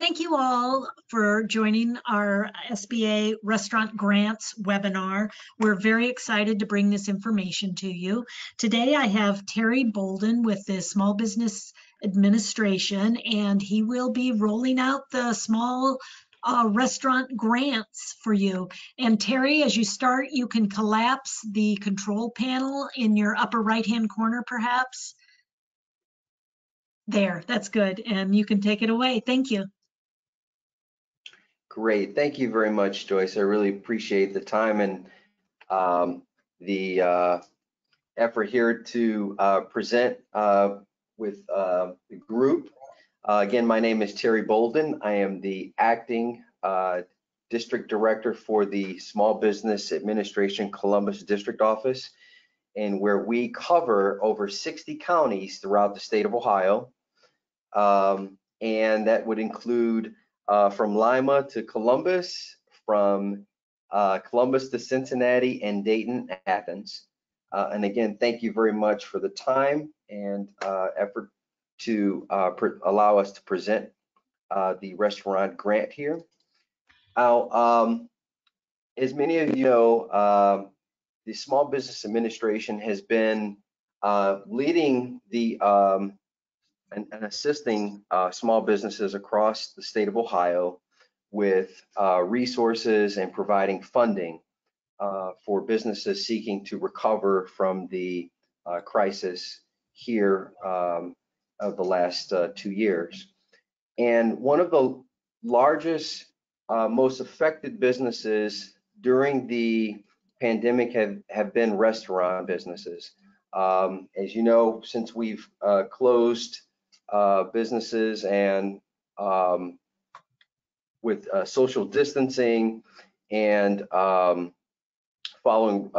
Thank you all for joining our SBA Restaurant Grants webinar. We're very excited to bring this information to you. Today I have Terry Bolden with the Small Business Administration, and he will be rolling out the small restaurant grants for you. And Terry, as you start, you can collapse the control panel in your upper right-hand corner, perhaps. There, that's good. And you can take it away. Thank you. Great. Thank you very much, Joyce. I really appreciate the time and the effort here to present with the group. Again, my name is Terry Bolden. I am the acting district director for the Small Business Administration Columbus District Office, and where we cover over 60 counties throughout the state of Ohio. And that would include from Lima to Columbus, from Columbus to Cincinnati, and Dayton, Athens. And again, thank you very much for the time and effort to allow us to present the restaurant grant here. Now, as many of you know, the Small Business Administration has been leading the and assisting small businesses across the state of Ohio with resources and providing funding for businesses seeking to recover from the crisis here of the last 2 years. And one of the largest, most affected businesses during the pandemic have been restaurant businesses. As you know, since we've closed businesses and with social distancing and following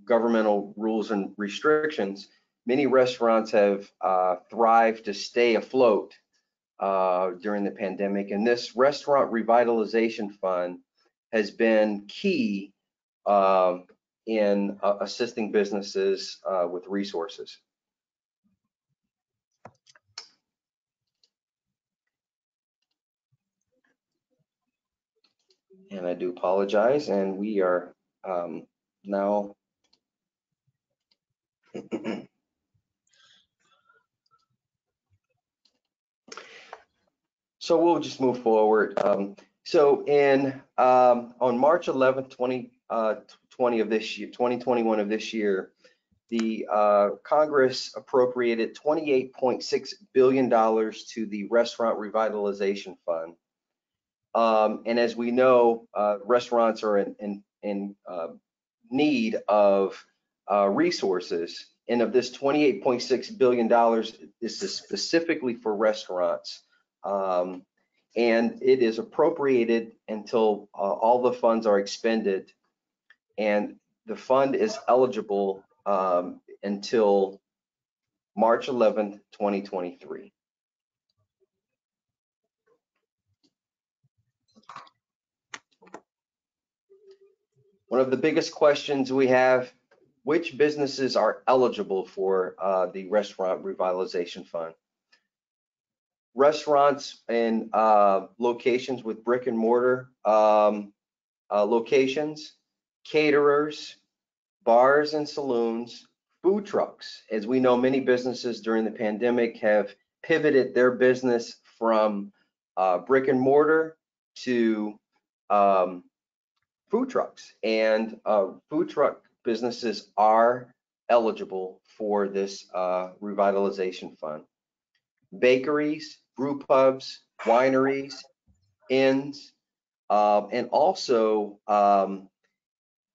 governmental rules and restrictions, many restaurants have thrived to stay afloat during the pandemic. And this Restaurant Revitalization Fund has been key in assisting businesses with resources. And I do apologize, and we are now so we'll just move forward. So in on March 11th, 2021 of this year, the Congress appropriated $28.6 billion to the Restaurant Revitalization Fund. And as we know, restaurants are in need of resources. And of this $28.6 billion, this is specifically for restaurants. And it is appropriated until all the funds are expended. And the fund is eligible until March 11th, 2023. One of the biggest questions we have, which businesses are eligible for the Restaurant Revitalization Fund? Restaurants and locations with brick and mortar locations, caterers, bars and saloons, food trucks. As we know, many businesses during the pandemic have pivoted their business from brick and mortar to food trucks, and food truck businesses are eligible for this revitalization fund. Bakeries, brew pubs, wineries, inns, and also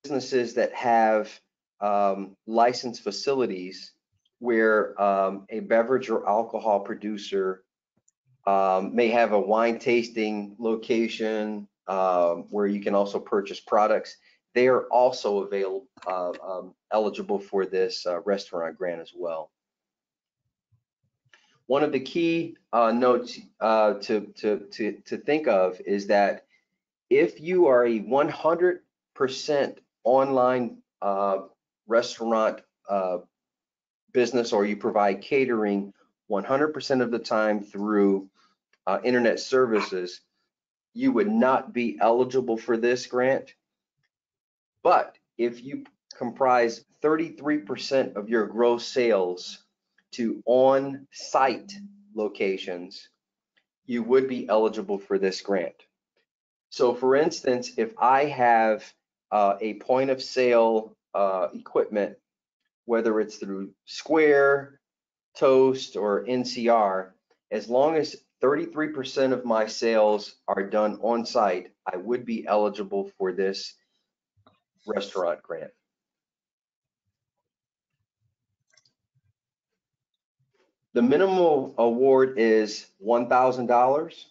businesses that have licensed facilities where a beverage or alcohol producer may have a wine tasting location where you can also purchase products. They are also eligible for this restaurant grant as well. One of the key notes to think of is that if you are a 100% online restaurant business, or you provide catering 100% of the time through internet services, you would not be eligible for this grant. But if you comprise 33% of your gross sales to on-site locations, you would be eligible for this grant. So for instance, if I have a point of sale equipment, whether it's through Square, Toast, or NCR, as long as 33% of my sales are done on site, I would be eligible for this restaurant grant. The minimum award is $1,000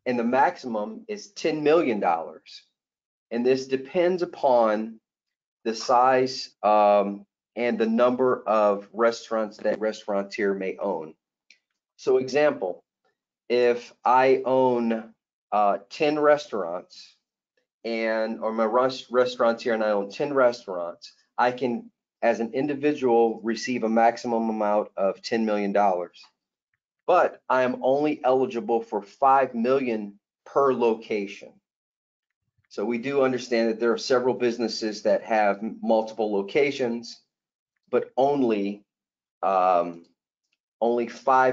and the maximum is $10 million. And this depends upon the size and the number of restaurants that restaurateur may own. So example, if I own 10 restaurants or my restaurateur and I own 10 restaurants, I can, as an individual, receive a maximum amount of $10 million. But I am only eligible for $5 million per location. So we do understand that there are several businesses that have multiple locations, but only 5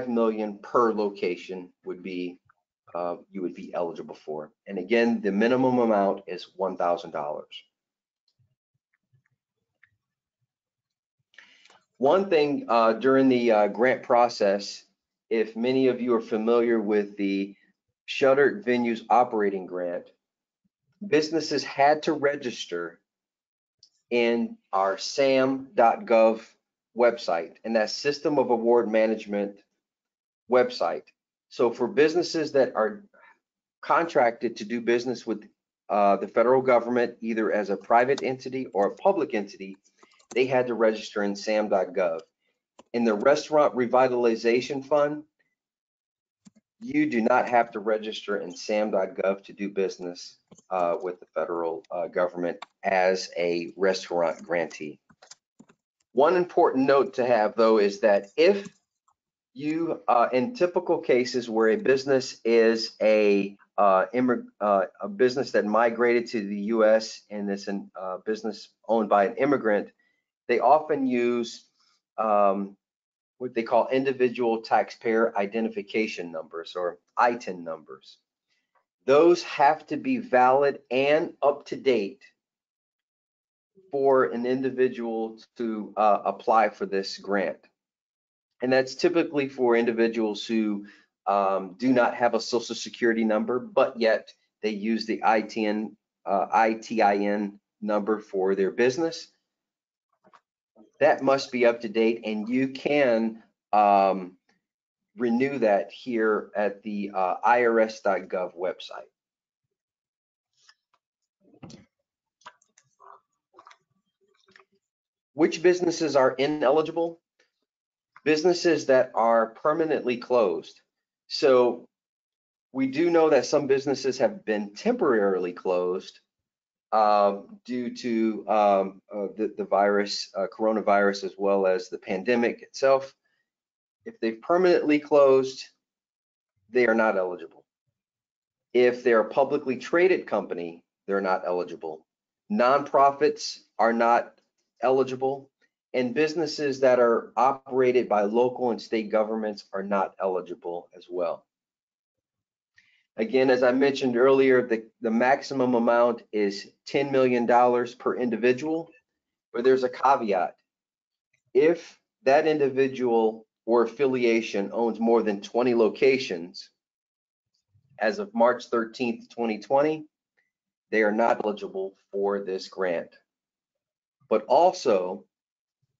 million per location would be you would be eligible for. And again, the minimum amount is $1,000. One thing during the grant process, if many of you are familiar with the Shuttered Venues Operating Grant, businesses had to register in our sam.gov website, and that System of Award Management website. So for businesses that are contracted to do business with the federal government, either as a private entity or a public entity, they had to register in sam.gov. In the Restaurant Revitalization Fund, you do not have to register in sam.gov to do business with the federal government as a restaurant grantee. One important note to have, though, is that if you, in typical cases where a business is a business that migrated to the U.S. and it's a business owned by an immigrant, they often use what they call individual taxpayer identification numbers, or ITIN numbers. Those have to be valid and up to date for an individual to apply for this grant. And that's typically for individuals who do not have a social security number, but yet they use the ITIN number for their business. That must be up to date, and you can renew that here at the irs.gov website. Which businesses are ineligible? Businesses that are permanently closed. So we do know that some businesses have been temporarily closed due to the virus, coronavirus, as well as the pandemic itself. If they've permanently closed, they are not eligible. If they're a publicly traded company, they're not eligible. Nonprofits are not eligible, and businesses that are operated by local and state governments are not eligible as well. Again, as I mentioned earlier, the maximum amount is $10 million per individual, but there's a caveat. If that individual or affiliation owns more than 20 locations, as of March 13th, 2020, they are not eligible for this grant. But also,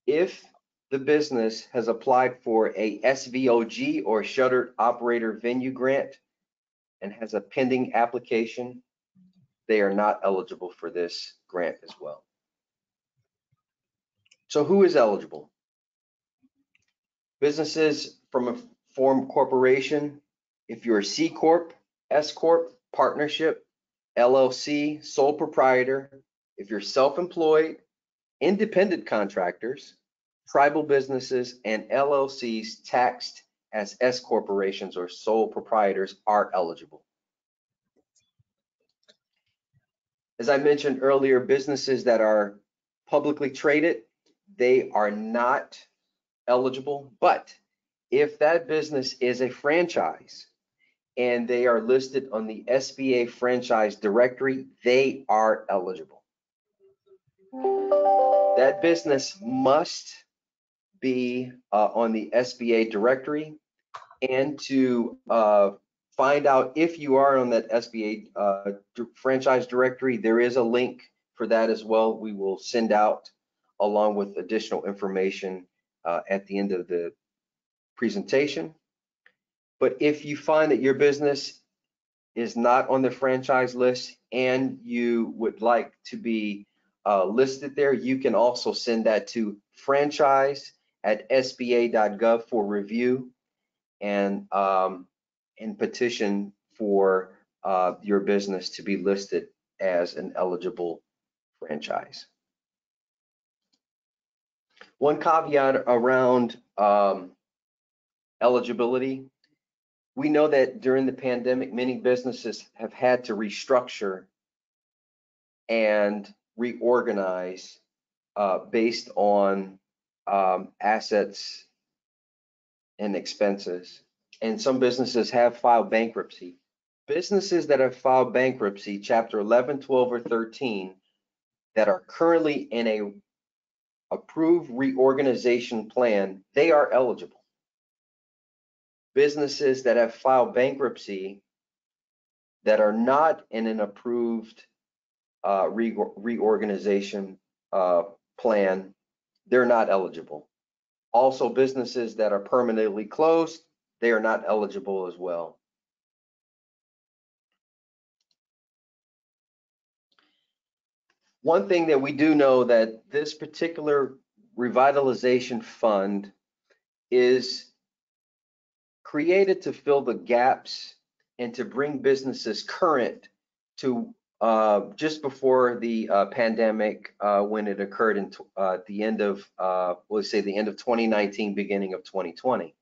if the business has applied for a SVOG, or Shuttered Operator Venue Grant, and has a pending application, they are not eligible for this grant as well. So who is eligible? Businesses from a formed corporation, if you're a C Corp, S Corp, partnership, LLC, sole proprietor, if you're self-employed, independent contractors, tribal businesses, and LLCs taxed as S corporations or sole proprietors are eligible. As I mentioned earlier, businesses that are publicly traded, they are not eligible, but if that business is a franchise and they are listed on the SBA franchise directory, they are eligible. That business must be on the SBA directory, and to find out if you are on that SBA franchise directory, there is a link for that as well. We will send out along with additional information at the end of the presentation. But if you find that your business is not on the franchise list and you would like to be listed there, you can also send that to franchise@sba.gov for review and petition for your business to be listed as an eligible franchise. One caveat around eligibility: we know that during the pandemic, many businesses have had to restructure and reorganize based on assets and expenses. And some businesses have filed bankruptcy. Businesses that have filed bankruptcy, Chapter 11, 12, or 13, that are currently in a approved reorganization plan, they are eligible. Businesses that have filed bankruptcy that are not in an approved reorganization plan, they're not eligible. Also, businesses that are permanently closed, they are not eligible as well. One thing that we do know that this particular revitalization fund is created to fill the gaps and to bring businesses current to just before the pandemic when it occurred in the end of, let's say the end of 2019, beginning of 2020,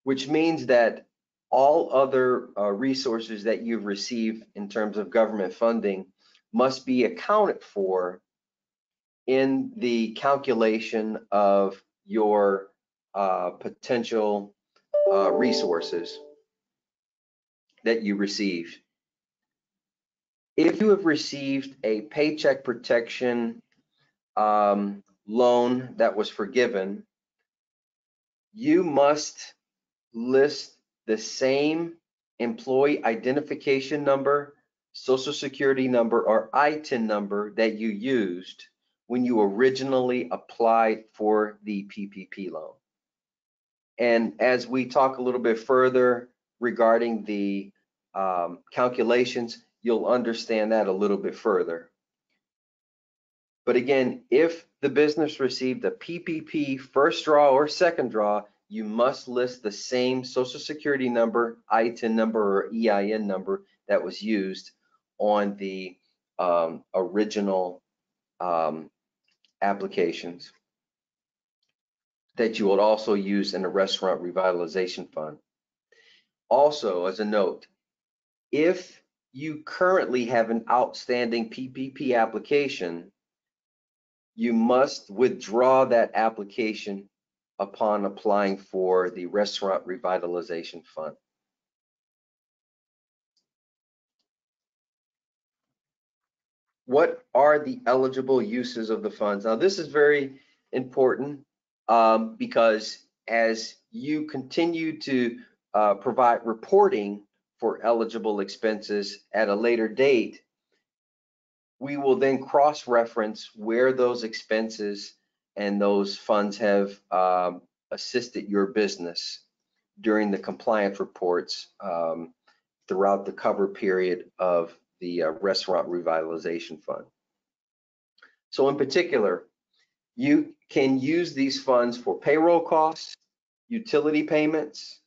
which means that all other resources that you've received in terms of government funding must be accounted for in the calculation of your potential resources that you received. If you have received a Paycheck Protection loan that was forgiven, you must list the same employee identification number, Social Security number, or ITIN number that you used when you originally applied for the PPP loan. And as we talk a little bit further regarding the calculations, you'll understand that a little bit further. But again, if the business received a PPP first draw or second draw, you must list the same Social Security number, ITIN number, or EIN number that was used on the original applications that you would also use in the Restaurant Revitalization Fund. Also, as a note, if you currently have an outstanding PPP application, you must withdraw that application upon applying for the Restaurant Revitalization Fund. What are the eligible uses of the funds? Now, this is very important because as you continue to provide reporting for eligible expenses at a later date, we will then cross-reference where those expenses and those funds have assisted your business during the compliance reports throughout the cover period of the Restaurant Revitalization Fund. So in particular, you can use these funds for payroll costs, utility payments,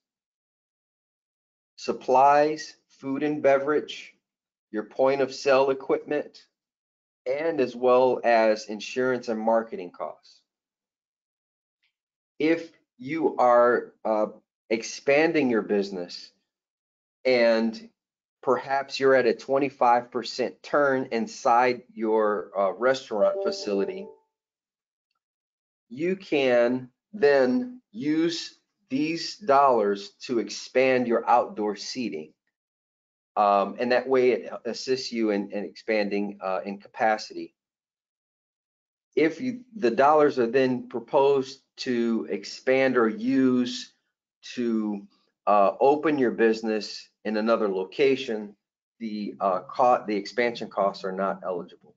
supplies, food and beverage, your point of sale equipment, and as well as insurance and marketing costs. If you are expanding your business and perhaps you're at a 25% turn inside your restaurant facility, you can then use these dollars to expand your outdoor seating. And that way it assists you in expanding in capacity. If the dollars are then proposed to expand or use to open your business in another location, the expansion costs are not eligible.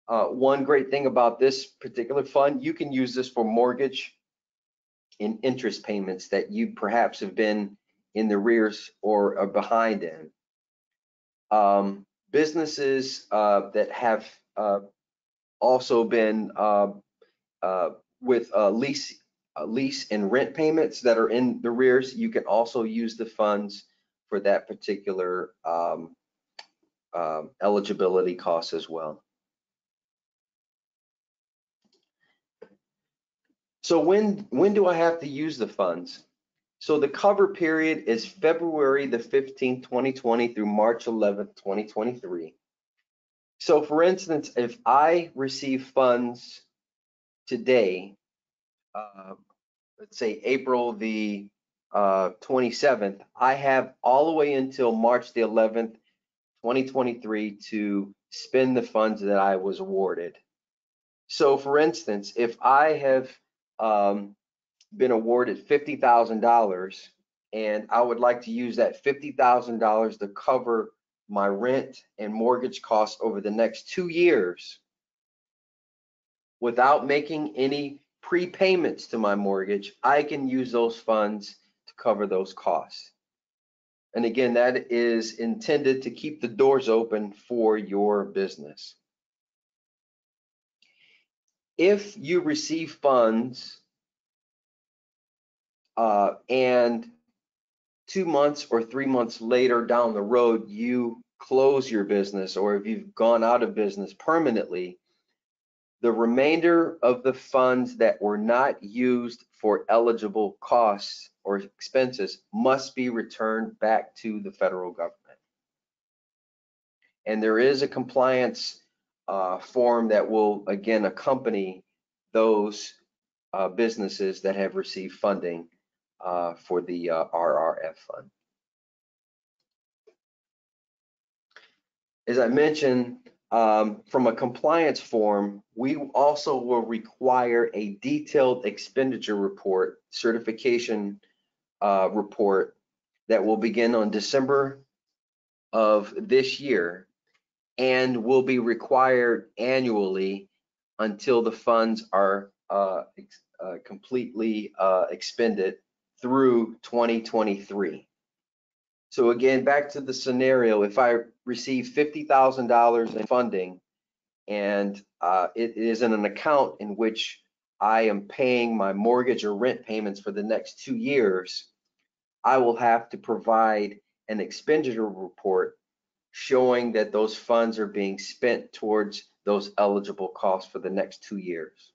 One great thing about this particular fund, you can use this for mortgage and interest payments that you perhaps have been in the rears or are behind in. Businesses that have also been with lease and rent payments that are in the rears, you can also use the funds for that particular eligibility cost as well. So when do I have to use the funds? So the cover period is February the 15th, 2020 through March 11th, 2023. So for instance, if I receive funds today, let's say April the 27th, I have all the way until March the 11th, 2023 to spend the funds that I was awarded. So for instance, if I have been awarded $50,000 and I would like to use that $50,000 to cover my rent and mortgage costs over the next 2 years without making any prepayments to my mortgage, I can use those funds to cover those costs. And again, that is intended to keep the doors open for your business. If you receive funds and 2 months or 3 months later down the road, you close your business, or if you've gone out of business permanently, the remainder of the funds that were not used for eligible costs or expenses must be returned back to the federal government. And there is a compliance form that will again accompany those businesses that have received funding for the RRF fund. As I mentioned, from a compliance form, we also will require a detailed expenditure report, certification report that will begin on December of this year and will be required annually until the funds are completely expended through 2023. So again, back to the scenario, if I receive $50,000 in funding and it is in an account in which I am paying my mortgage or rent payments for the next 2 years, I will have to provide an expenditure report showing that those funds are being spent towards those eligible costs for the next 2 years.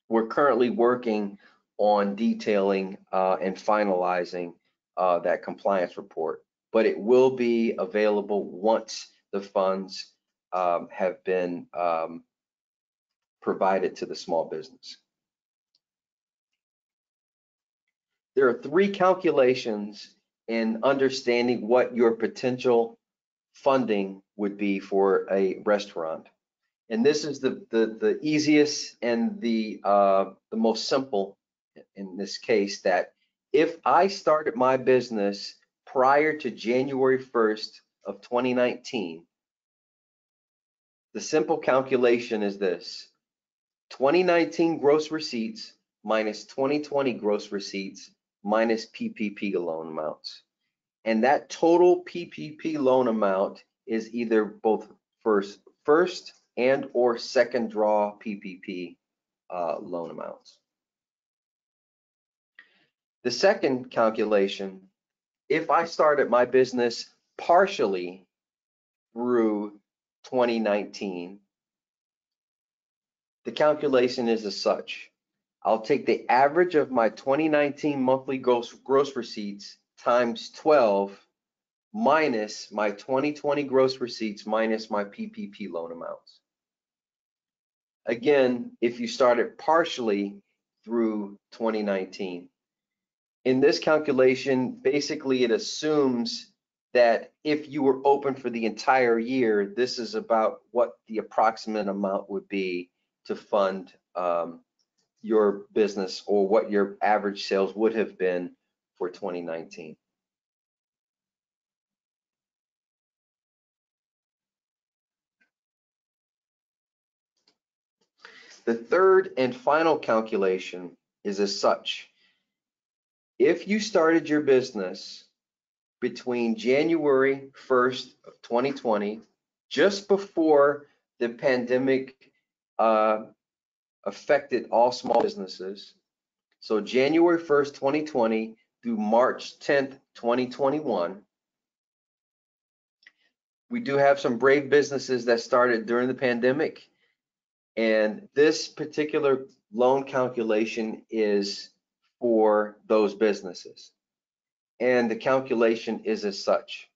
We're currently working on detailing and finalizing that compliance report, but it will be available once the funds have been provided to the small business. There are 3 calculations in understanding what your potential funding would be for a restaurant. And this is the easiest and the most simple in this case, that if I started my business prior to January 1st of 2019, the simple calculation is this: 2019 gross receipts minus 2020 gross receipts minus PPP loan amounts. And that total PPP loan amount is either both first and or second draw PPP loan amounts. The second calculation, if I started my business partially through 2019, the calculation is as such. I'll take the average of my 2019 monthly gross receipts times 12 minus my 2020 gross receipts minus my PPP loan amounts. Again, if you started partially through 2019. In this calculation, basically it assumes that if you were open for the entire year, this is about what the approximate amount would be to fund your business, or what your average sales would have been for 2019. The third and final calculation is as such. If you started your business between January 1st of 2020, just before the pandemic affected all small businesses, so January 1st, 2020 through March 10th, 2021, we do have some brave businesses that started during the pandemic, and this particular loan calculation is for those businesses. And the calculation is as such.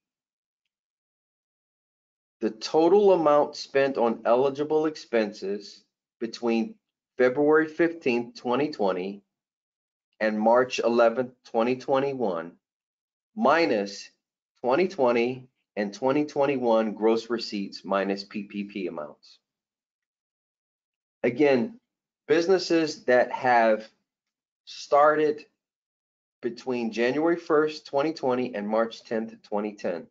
The total amount spent on eligible expenses between February 15th, 2020 and March 11th, 2021, minus 2020 and 2021 gross receipts minus PPP amounts. Again, businesses that have started between January 1st, 2020 and March 10th, 2010.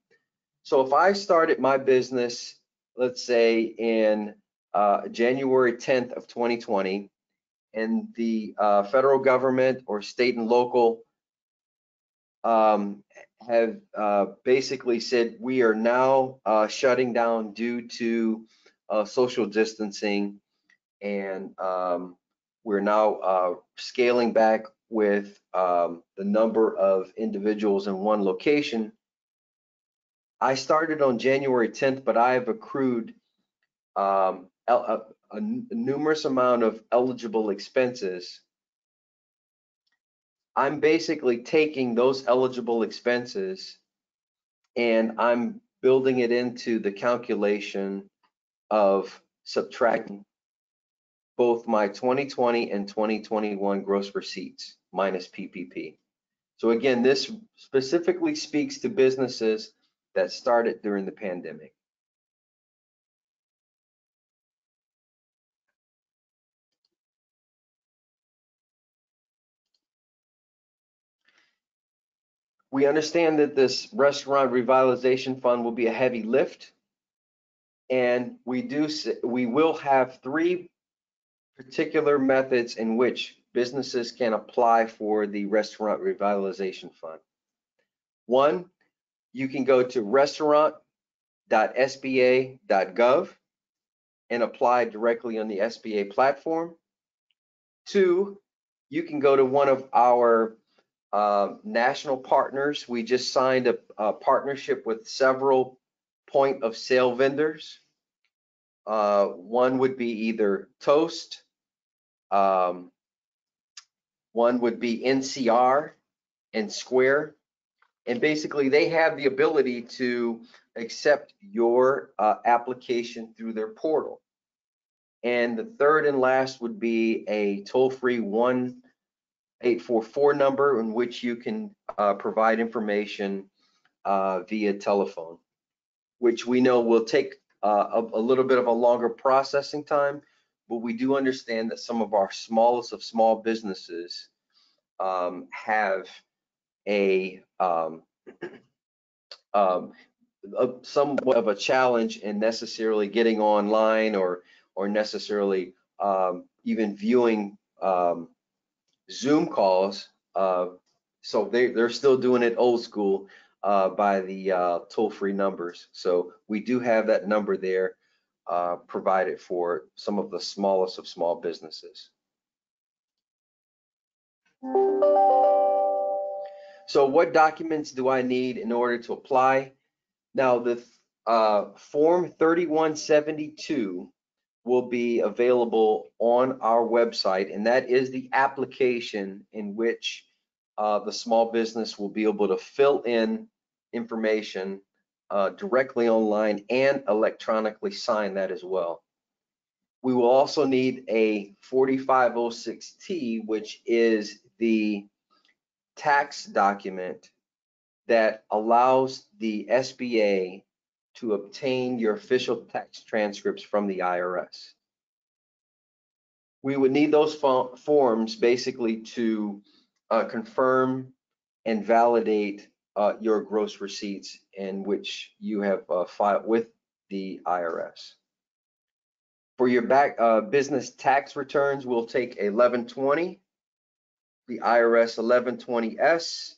So if I started my business, let's say in January 10th of 2020, and the federal government or state and local have basically said we are now shutting down due to social distancing, and we're now scaling back with the number of individuals in one location. I started on January 10th, but I have accrued a numerous amount of eligible expenses. I'm basically taking those eligible expenses and I'm building it into the calculation of subtracting both my 2020 and 2021 gross receipts minus PPP. So again, this specifically speaks to businesses that started during the pandemic. We understand that this Restaurant Revitalization Fund will be a heavy lift, and we will have 3 particular methods in which businesses can apply for the Restaurant Revitalization Fund. 1, you can go to restaurant.sba.gov and apply directly on the SBA platform. 2, you can go to one of our national partners. We just signed a partnership with several point of sale vendors. One would be either Toast, one would be NCR and Square, and basically they have the ability to accept your application through their portal. And the third and last would be a toll-free 1-844 number in which you can provide information via telephone, which we know will take a little bit of a longer processing time, but we do understand that some of our smallest of small businesses have somewhat of a challenge in necessarily getting online or necessarily even viewing Zoom calls. So they're still doing it old school by the toll-free numbers. So we do have that number there provided for some of the smallest of small businesses. So what documents do I need in order to apply? Now the Form 3172 will be available on our website, and that is the application in which the small business will be able to fill in information directly online and electronically sign that as well. We will also need a 4506T, which is the tax document that allows the SBA to obtain your official tax transcripts from the IRS. We would need those forms basically to confirm and validate your gross receipts in which you have filed with the IRS. For your business tax returns, we'll take 1120, the IRS 1120S.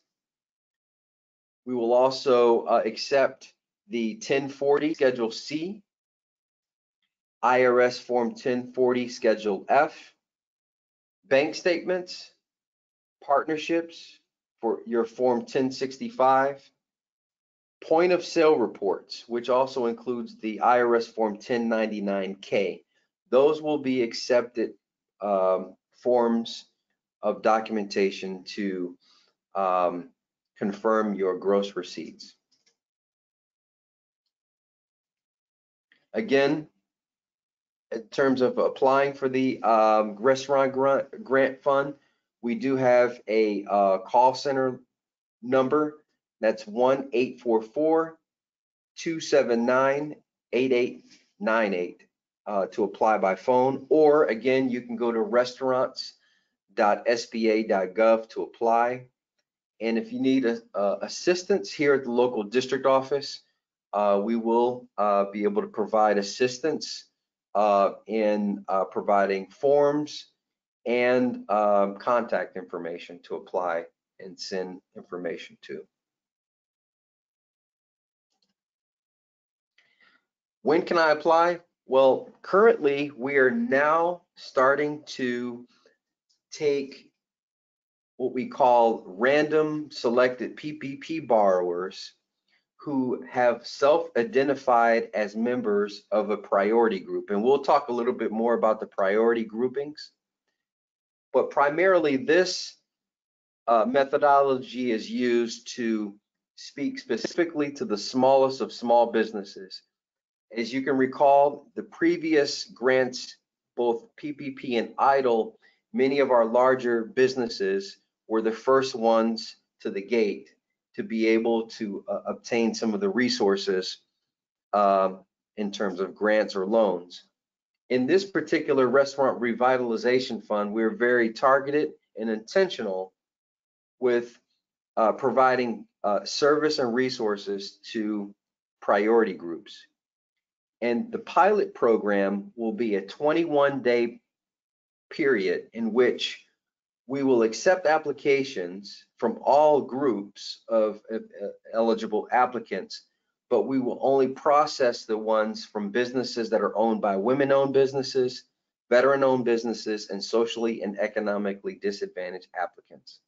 We will also accept the 1040 Schedule C, IRS Form 1040 Schedule F, bank statements, partnerships for your Form 1065, point of sale reports, which also includes the IRS Form 1099K. Those will be accepted forms of documentation to confirm your gross receipts. Again, in terms of applying for the Restaurant Grant Fund, we do have a call center number. That's 1-844-279-8898 to apply by phone, or again, you can go to restaurants.sba.gov to apply. And if you need assistance here at the local district office, we will be able to provide assistance in providing forms and contact information to apply and send information to. When can I apply? Well, currently we are now starting to take what we call random selected PPP borrowers who have self-identified as members of a priority group. And we'll talk a little bit more about the priority groupings. But primarily this methodology is used to speak specifically to the smallest of small businesses. As you can recall, the previous grants, both PPP and EIDL, many of our larger businesses were the first ones to the gate to be able to obtain some of the resources in terms of grants or loans. In this particular Restaurant Revitalization Fund, we're very targeted and intentional with providing service and resources to priority groups. And the pilot program will be a 21-day period in which we will accept applications from all groups of eligible applicants, but we will only process the ones from businesses that are owned by women-owned businesses, veteran-owned businesses, and socially and economically disadvantaged applicants.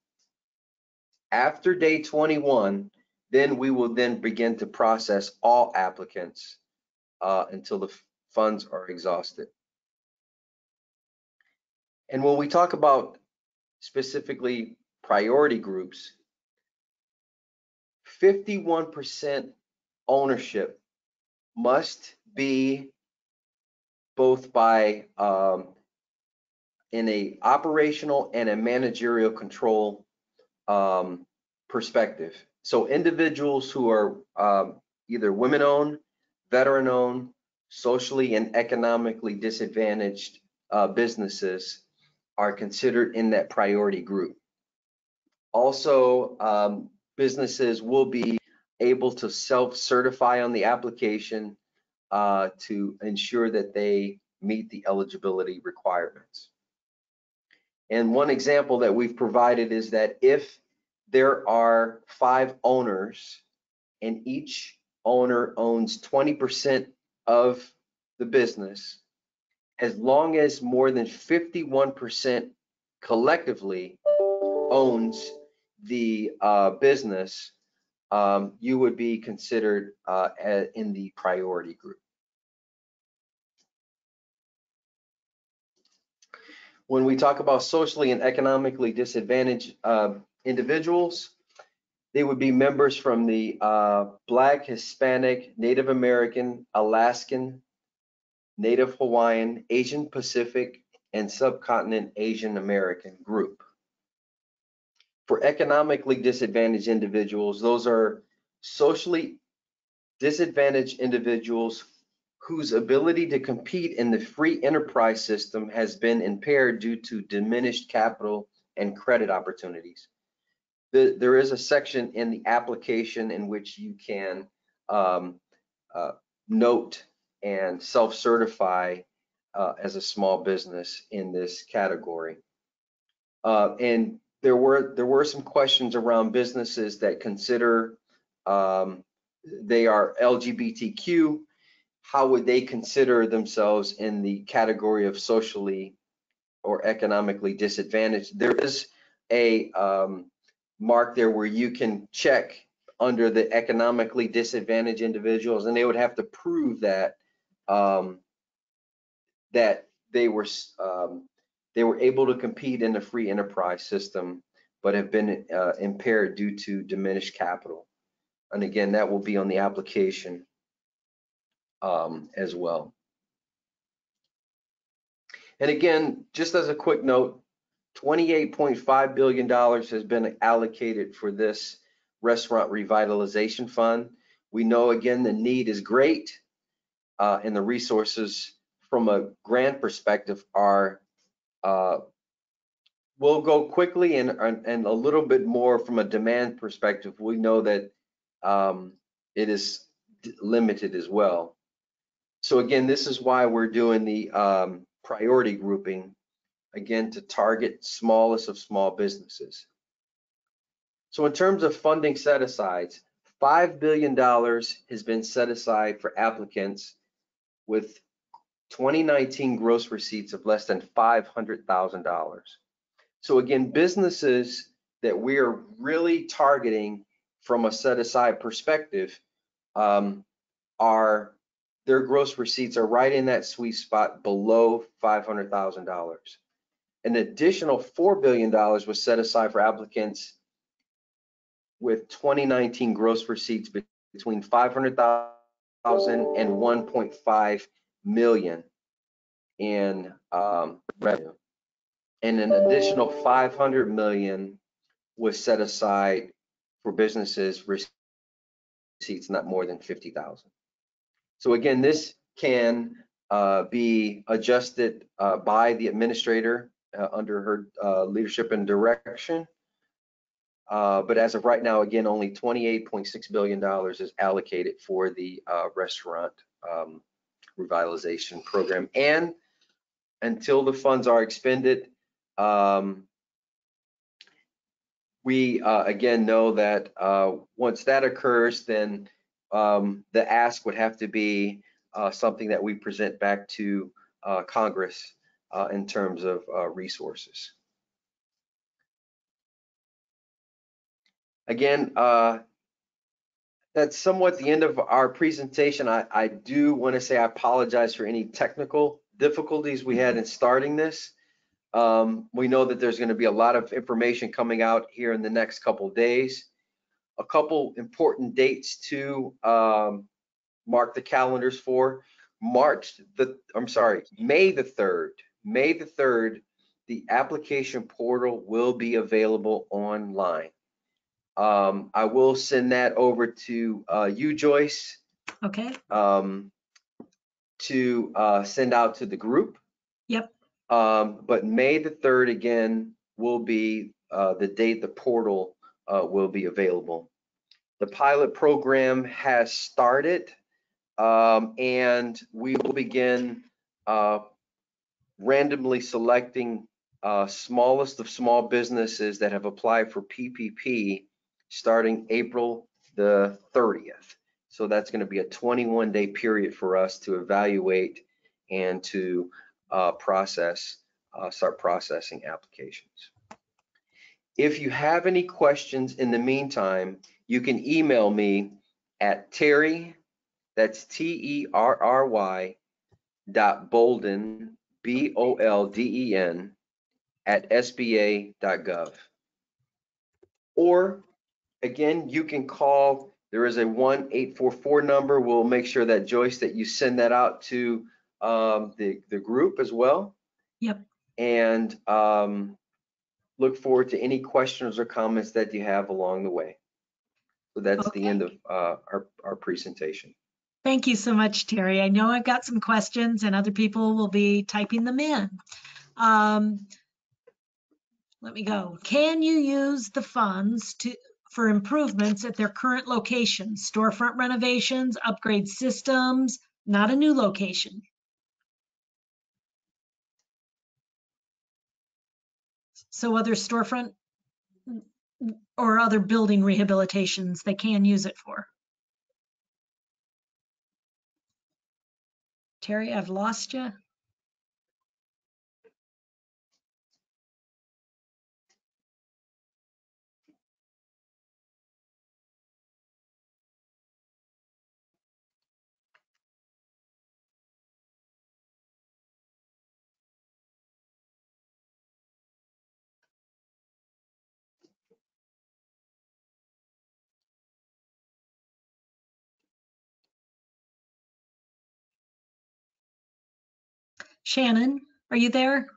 After day 21, then we will then begin to process all applicants until the funds are exhausted. And when we talk about specifically priority groups, 51% ownership must be both by in a operational and a managerial control perspective. So individuals who are either women-owned, veteran-owned, socially and economically disadvantaged businesses are considered in that priority group. Also, businesses will be able to self-certify on the application to ensure that they meet the eligibility requirements. And one example that we've provided is that if there are 5 owners and each owner owns 20% of the business, as long as more than 51% collectively owns the business, you would be considered in the priority group. When we talk about socially and economically disadvantaged individuals, they would be members from the Black, Hispanic, Native American, Alaskan, Native Hawaiian, Asian Pacific, and Subcontinent Asian American group. For economically disadvantaged individuals, those are socially disadvantaged individuals whose ability to compete in the free enterprise system has been impaired due to diminished capital and credit opportunities. There is a section in the application in which you can note and self-certify as a small business in this category. And there were some questions around businesses that consider they are LGBTQ. How would they consider themselves in the category of socially or economically disadvantaged? There is a mark there where you can check under the economically disadvantaged individuals, and they would have to prove that that they were able to compete in the free enterprise system, but have been impaired due to diminished capital. And again, that will be on the application as well. And again, just as a quick note, $28.5 billion has been allocated for this Restaurant Revitalization Fund. We know, again, the need is great, and the resources from a grant perspective are will go quickly, and a little bit more from a demand perspective. We know that it is limited as well. So again, this is why we're doing the priority grouping, again, to target smallest of small businesses. So in terms of funding set-asides, $5 billion has been set aside for applicants with 2019 gross receipts of less than $500,000. So again, businesses that we are really targeting from a set-aside perspective are their gross receipts are right in that sweet spot below $500,000. An additional $4 billion was set aside for applicants with 2019 gross receipts between $500,000 and $1.5 million in revenue. And an additional $500 million was set aside for businesses receipts not more than $50,000. So again, this can be adjusted by the administrator under her leadership and direction. But as of right now, again, only $28.6 billion is allocated for the restaurant revitalization program. And until the funds are expended, we again know that once that occurs, then the ask would have to be something that we present back to Congress in terms of resources. Again, that's somewhat the end of our presentation. I do want to say I apologize for any technical difficulties we had in starting this. We know that there's going to be a lot of information coming out here in the next couple of days. A couple important dates to mark the calendars for. May the 3rd. May the 3rd, the application portal will be available online. I will send that over to you, Joyce. Okay. To send out to the group. Yep. But May the 3rd again will be the date the portal will be available. The pilot program has started, and we will begin randomly selecting smallest of small businesses that have applied for PPP starting April the 30th. So that's going to be a 21-day period for us to evaluate and to start processing applications. If you have any questions in the meantime, you can email me at Terry, that's TERRY, .Bolden, BOLDEN, sba.gov. Or again, you can call, there is a 1-844 number. We'll make sure that Joyce, that you send that out to the group as well. Yep. And look forward to any questions or comments that you have along the way. So that's the end of our presentation. Thank you so much, Terry. I know I've got some questions and other people will be typing them in. Let me go. Can you use the funds for improvements at their current locations, storefront renovations, upgrade systems, not a new location? So other storefront or other building rehabilitations they can use it for. Terry, I've lost you. Shannon, are you there?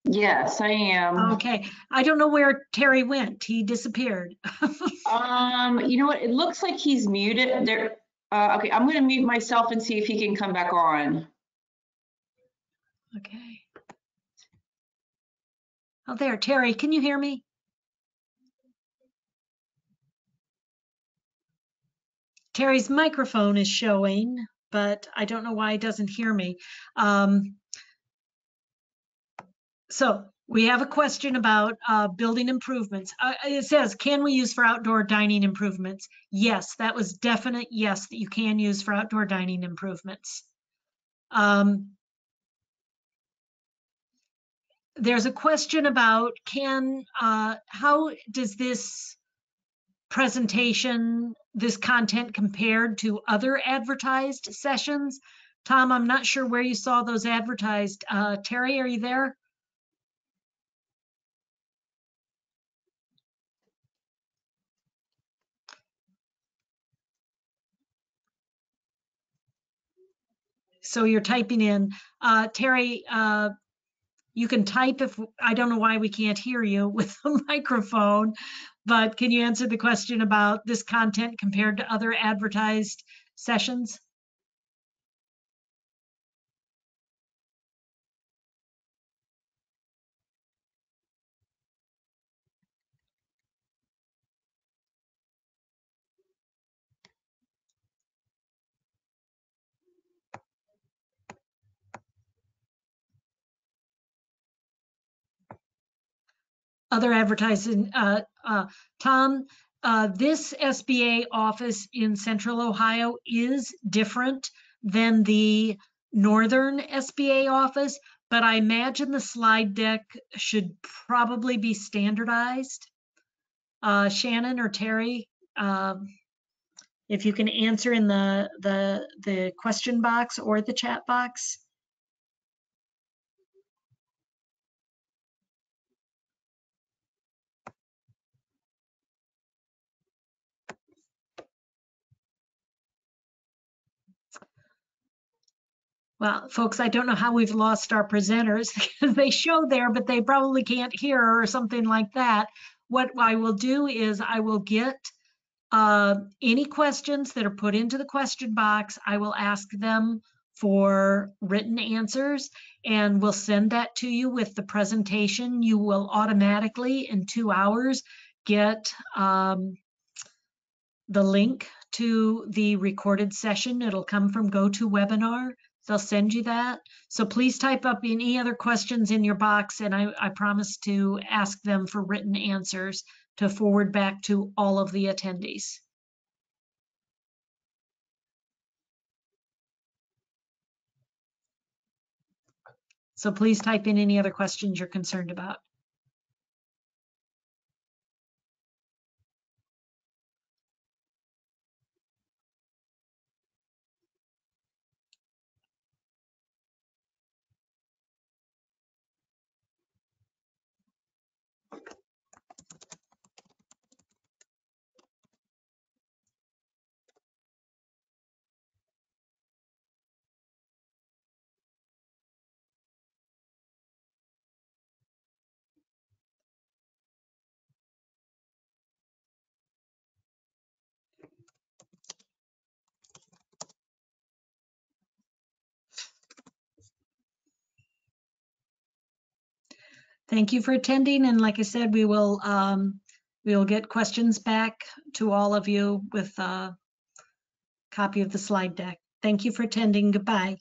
Yes, I am. Okay. I don't know where Terry went. He disappeared. You know what? It looks like he's muted there. Okay, I'm going to mute myself and see if he can come back on. Okay. Oh, there, Terry, can you hear me? Terry's microphone is showing, but I don't know why he doesn't hear me. So we have a question about building improvements. It says, can we use for outdoor dining improvements? Yes, that was definite yes, that you can use for outdoor dining improvements. There's a question about how does this presentation, this content compared to other advertised sessions? Tom, I'm not sure where you saw those advertised. Terry, are you there? So you're typing in, Terry, you can type if, I don't know why we can't hear you with the microphone, but can you answer the question about this content compared to other advertised sessions? Other advertising, Tom, this SBA office in Central Ohio is different than the Northern SBA office, but I imagine the slide deck should probably be standardized. Shannon or Terry, if you can answer in the question box or the chat box. Well, folks, I don't know how we've lost our presenters because they show there, but they probably can't hear or something like that. What I will do is I will get any questions that are put into the question box. I will ask them for written answers and we'll send that to you with the presentation. You will automatically in 2 hours get the link to the recorded session. It'll come from GoToWebinar. They'll send you that. So please type up any other questions in your box and I promise to ask them for written answers to forward back to all of the attendees. So please type in any other questions you're concerned about. Thank you for attending, and like I said, we will get questions back to all of you with a copy of the slide deck. Thank you for attending. Goodbye.